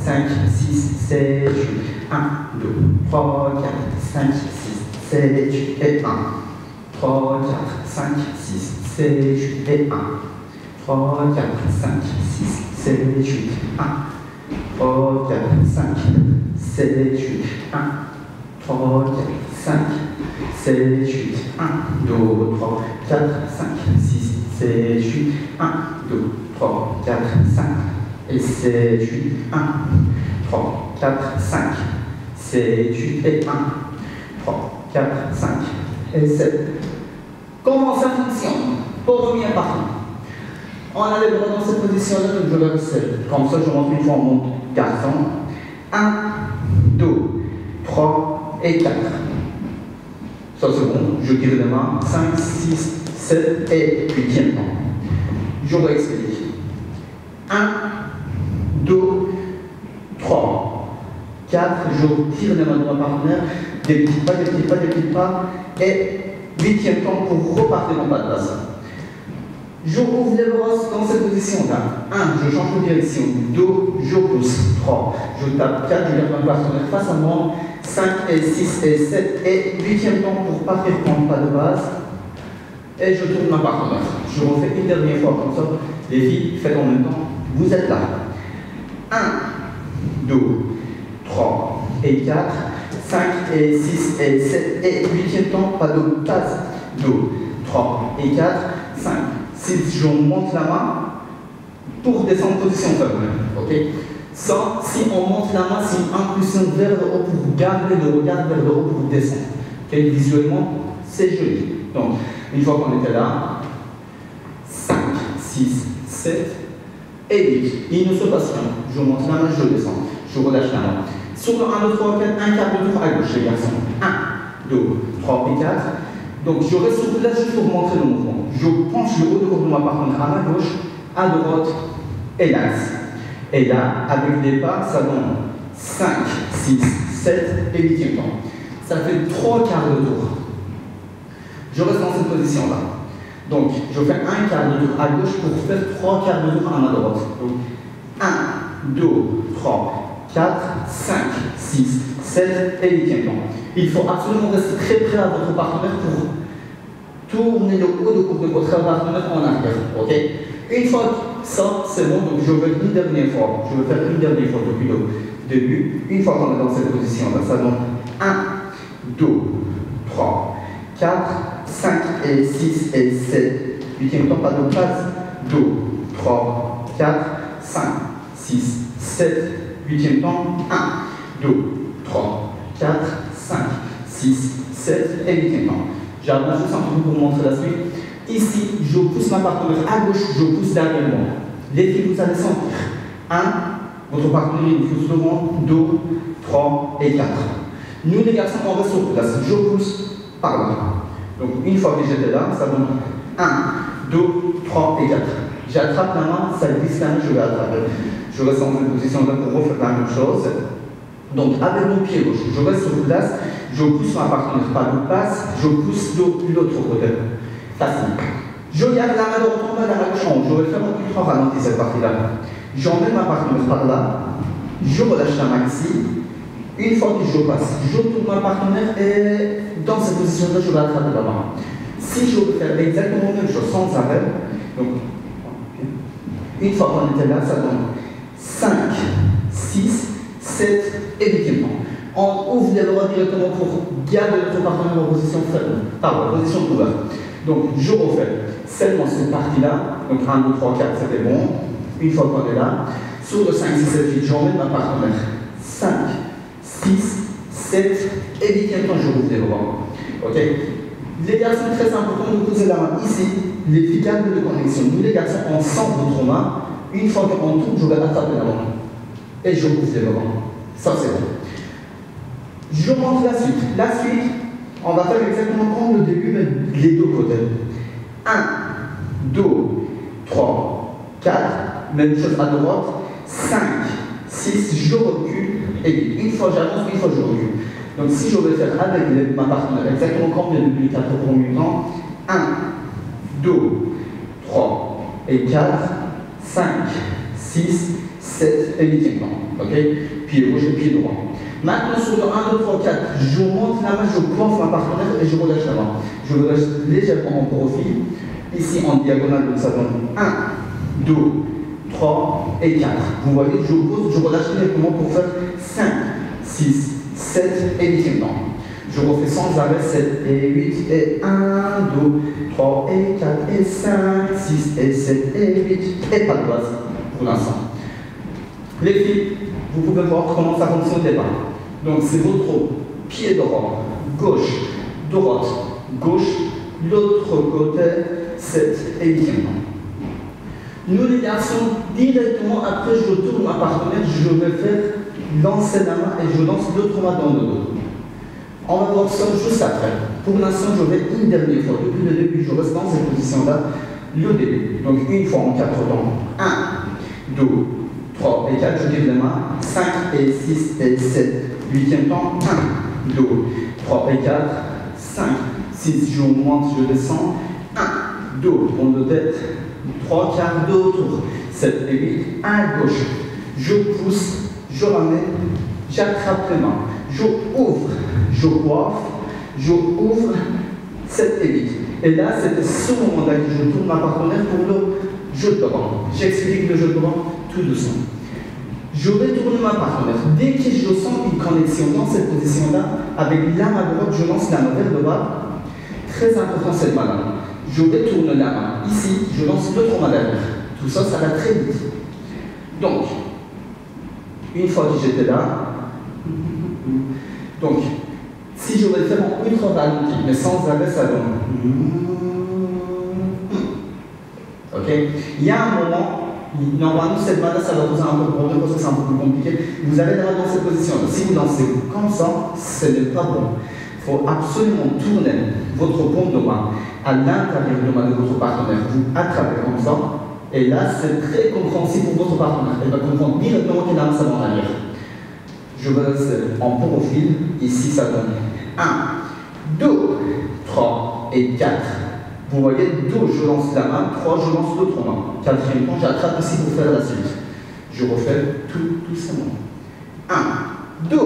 5, 6, 7, 8. 1, 2, 3, 4, 5, 6, 7, 8 et 1. 3, 4, 5, 6, 7, 8 et 1. 3, 4, 5, 6, 7, 8. 1. 3, 4, 5, 7, 8. 1. 3, 4, 5, 7, 8. 1, 2, 3, 4, 5, 6, 7, 8. 1, 2, 3, 4, 5 et 7, 8. 1, 3, 4, 5, 7, 8 et 1. 3, 4, 5 et 7. Comment ça fonctionne? Première partie. On a les bras dans cette position-là, donc je vais rester. Comme ça, je montre une fois mon garçon. 1, 2, 3 et 4. Ça c'est bon, je tire les mains. 5, 6, 7 et 8e temps. Je réexplique. 1, 2, 3, 4. Je tire les mains de mon partenaire. Des petits pas, des petits pas, des petits pas. Et 8e temps pour repartir en bas de place. Je ouvre les bras dans cette position-là. 1, je change de direction. 2, je pousse. 3, je tape. 4, je garde mon partenaire face à moi. 5 et 6 et 7 et 8e temps pour partir en pas de base. Et je tourne ma partenaire. Je refais une dernière fois comme ça. Les filles, faites en même temps. Vous êtes là. 1, 2, 3 et 4. 5 et 6 et 7 et 8e temps, pas de base. 2, 3 et 4. 5, 6, je monte la main pour descendre en position ferme. Ok? Ça, si on monte la main, c'est une impulsion vers le haut pour garder le regard vers le haut pour descendre. Okay? Visuellement, c'est joli. Donc, une fois qu'on était là, 5, 6, 7 et 8. Il ne se passe rien. Je monte la main, je descends. Je relâche la main. Sur le 1, 2, 3, 4, un quart de tour à gauche, les garçons. 1, 2, 3 et 4. Donc, je reste sur place juste pour montrer le mouvement. Je penche le haut de corps de ma partenaire à ma gauche, à droite et l'axe. Et là, avec des pas, ça donne 5, 6, 7 et 8e temps. Ça fait 3 quarts de tour. Je reste dans cette position-là. Donc, je fais un quart de tour à gauche pour faire 3 quarts de tour à ma droite. Donc, 1, 2, 3, 4, 5, 6, 7 et 8e temps. Il faut absolument rester très près à votre partenaire pour tourner le haut de corps de votre partenaire en arrière. Ok? Une fois que ça, c'est bon, donc je vais une dernière fois. Je vais faire une dernière fois depuis le début. Une fois qu'on est dans cette position-là, ça donne 1, 2, 3, 4, 5 et 6 et 7. 8e temps, pas de place. 2, 3, 4, 5, 6, 7. 8e temps, 1, 2, 3, 4, 5, 6, 7 et 8e temps. J'avance juste un peu pour vous montrer la suite. Ici, je pousse ma partenaire à gauche, je pousse derrière moi. Les filles, vous allez sentir. 1, votre partenaire, il pousse devant, 2, 3 et 4. Nous, les garçons, on reste sur place. Je pousse par là. Donc, une fois que j'étais là, ça donne 1, 2, 3 et 4. J'attrape la main, ça glisse la main, je vais attraper. Je reste dans cette position-là pour refaire la même chose. Donc, avec mon pied gauche, je reste sur place, je pousse ma partenaire par le passe, je pousse de l'autre côté. Facile. Je garde la main droite en bas, la main gauche en haut. Je vais faire un ultra ralenti cette partie-là. J'emmène ma partenaire par là, je relâche la main ici. Une fois que je passe, je tourne ma partenaire et dans cette position-là, je vais attraper la main. Si je veux faire exactement la même chose sans arrêt, donc, une fois qu'on était là, ça donne 5, 6, 7 et 8e temps. On ouvre les bras directement pour garder notre partenaire en position ferme, pardon, en position ouverte. Donc, je refais seulement cette partie-là. Donc, 1, 2, 3, 4, c'était bon. Une fois qu'on est là, sur le 5, 6, 7, 8, j'emmène ma partenaire. 5, 6, 7 et 8e temps, je rouvre les bras. Ok? Les garçons, très important de poser la main ici, les ficales de connexion. Nous, les garçons, on sent votre main. Une fois qu'on tourne, je vais attraper la main. Et je rouvre les bras. Ça, c'est bon. Je montre la suite. La suite, on va faire exactement comme le début, mais les deux côtés. 1, 2, 3, 4, même chose à droite. 5, 6, je recule. Et une fois j'avance, une fois je recule. Donc si je veux faire avec ma partenaire, exactement comme le début, 4 premiers temps. 1, 2, 3 et 4, 5, 6, 7 et 8e temps. Ok? Pied gauche et pied droit. Maintenant, sur le 1, 2, 3, 4, je monte la main, je coiffe ma partenaire et je relâche la main. Je relâche légèrement en profil. Ici, en diagonale, donc ça donne 1, 2, 3 et 4. Vous voyez, je pose, je relâche directement pour faire 5, 6, 7 et 8e temps. Je refais sans arrêt 7 et 8 et 1, 2, 3 et 4 et 5, 6 et 7 et 8 et pas de base pour l'instant. Les filles, vous pouvez voir comment ça fonctionne au départ. Donc c'est votre pied droit, gauche, droite, gauche, l'autre côté, 7 et 8e temps. Nous les garçons, directement après je tourne ma partenaire, je vais faire lancer la main et je lance l'autre main dans le dos. On va voir ça juste après. Pour l'instant, je vais une dernière fois. Depuis le début, je reste dans cette position-là, le début. Donc une fois en 4 temps. 1, 2, 3 et 4, je lève les mains. 5 et 6 et 7. 8e temps. 1, 2, 3 et 4. 5, 6, je monte, je descends. 1, 2, rond de tête. 3 quarts, 2 tours. 7 et 8, 1 à gauche. Je pousse, je ramène, j'attrape les mains. Je ouvre, je coiffe, je ouvre, 7 et 8. Et là, c'est ce moment-là que je tourne ma partenaire pour le jeu de bras. J'explique le jeu de bras tout doucement. Je vais tourner ma partenaire. Dès que je sens une connexion dans cette position-là, avec la main droite, je lance la main vers le bas. Très important cette main-là. Je vais tourner la main. Ici, je lance l'autre main derrière. Tout ça, ça va très vite. Donc, une fois que j'étais là, donc, si je vais le faire en ultra ralenti, mais sans arrêt, ça donne. Ok? Il y a un moment, normalement, cette main-là, ça va poser un peu de problème parce que c'est un peu plus compliqué. Vous avez d'ailleurs dans cette position-là. Si vous lancez comme ça, ce n'est pas bon. Il faut absolument tourner votre paume de main à l'intérieur de main de votre partenaire. Vous attrapez comme ça. Et là, c'est très compréhensible pour votre partenaire. Elle va comprendre directement qu'il a un savant en arrière. Je vais rester en profil. Ici, ça donne 1, 2, 3 et 4. Vous voyez, 2, je lance la main. 3, je lance l'autre main. 4e temps, j'attrape aussi pour faire la suite. Je refais tout doucement. 1, 2,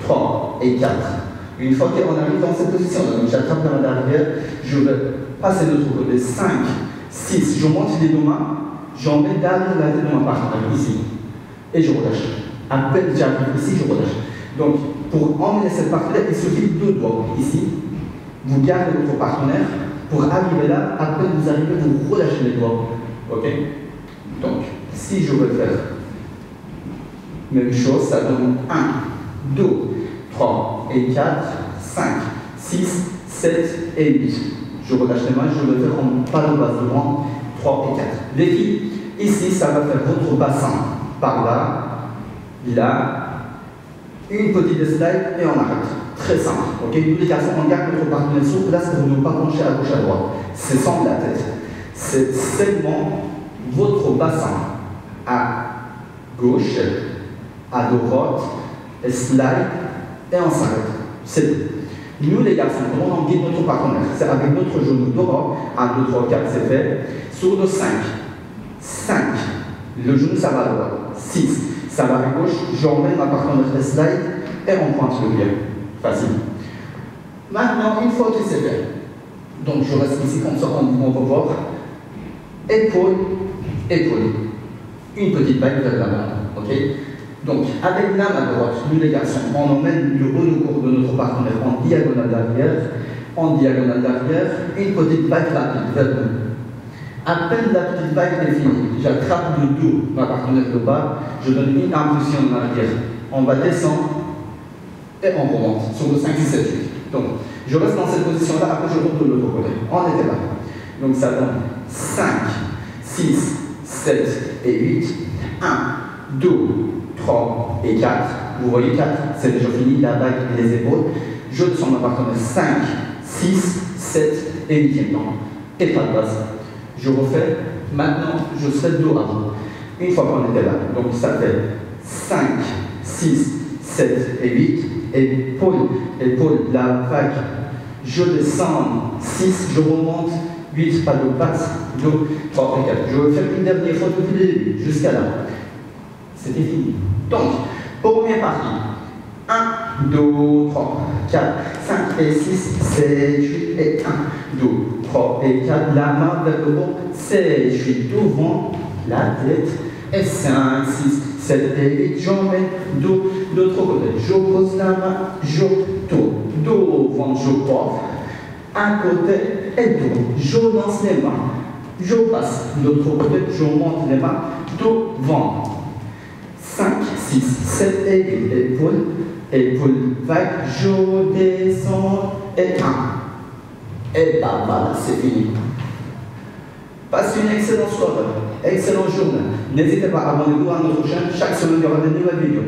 3 et 4. Une fois qu'on arrive dans cette position, donc j'attrape la main derrière, je vais passer de l'autre côté. 5, 6, je monte les deux mains, j'en mets derrière la tête de ma partenaire, ici. Et je relâche. À peine j'arrive ici, je relâche. Donc, pour emmener cette partie-là, il suffit de 2 doigts. Ici, vous gardez votre partenaire. Pour arriver là, à peine vous arrivez, vous relâchez les doigts. Ok? Donc, si je veux faire même chose, ça donne 1, 2, 3 et 4, 5, 6, 7 et 8. Je relâche les mains, je vais faire en pas de base devant, 3 et 4. Les filles, ici, ça va faire votre bassin par là. Là, une petite slide et on arrête. Très simple. Ok? Tous les garçons, on garde notre partenaire sur place pour ne pas pencher à gauche à droite. C'est sans la tête. C'est seulement votre bassin à gauche, à droite, et slide et on s'arrête. C'est tout. Nous les garçons, comment on guide notre partenaire? C'est avec notre genou droit. 1, 2, 3, 4, c'est fait. Sur le 5. 5. Le genou, ça va à droite. 6. Ça va à gauche, j'emmène ma partenaire de slide et on pointe le pied. Facile. Maintenant, une fois que c'est fait, donc je reste ici comme ça, on va voir. Épaule, épaule. Une petite vague vers l'avant. Ok? Donc, avec la main droite, nous les garçons, on emmène le haut du corps de notre partenaire en diagonale d'arrière, une petite vague rapide vers nous. À peine la petite vague est finie, j'attrape le dos de ma partenaire de bas, je donne une impulsion en arrière. On va descendre et on remonte sur le 5, 6, 7, 8. Donc, je reste dans cette position-là, après je retourne de l'autre côté. On était là. Donc, ça donne 5, 6, 7 et 8. 1, 2, 3 et 4. Vous voyez 4, c'est déjà fini, la vague et les épaules. Je descends ma partenaire 5, 6, 7 et 8e temps. Et pas de base. Je refais, maintenant je serai dos à vous. Une fois qu'on était là, donc ça fait 5, 6, 7 et 8, épaule, la vague, je descends, 6, je remonte, 8, pas de passe, 2, 3 et 4. Je vais faire une dernière fois depuis le début, jusqu'à là. C'était fini. Donc, première partie. 1, 2, 3, 4, 5 et 6, 7, 8 et 1, 2, 3 et 4. La main vers le haut, 7, 8 devant la tête. Et 5, 6, 7 et 8. J'emmène de l'autre côté. Je pose la main, je tourne. Devant, je porte. Un côté et tourne. Je lance les mains. Je passe de l'autre côté, je monte les mains devant. 5, 6, 7 et 8. Épaule vague, je descends et 1. Et bah voilà, c'est fini. Passez une excellente soirée, excellente journée. N'hésitez pas à abonner-vous à notre chaîne. Chaque semaine, il y aura de nouvelles vidéos.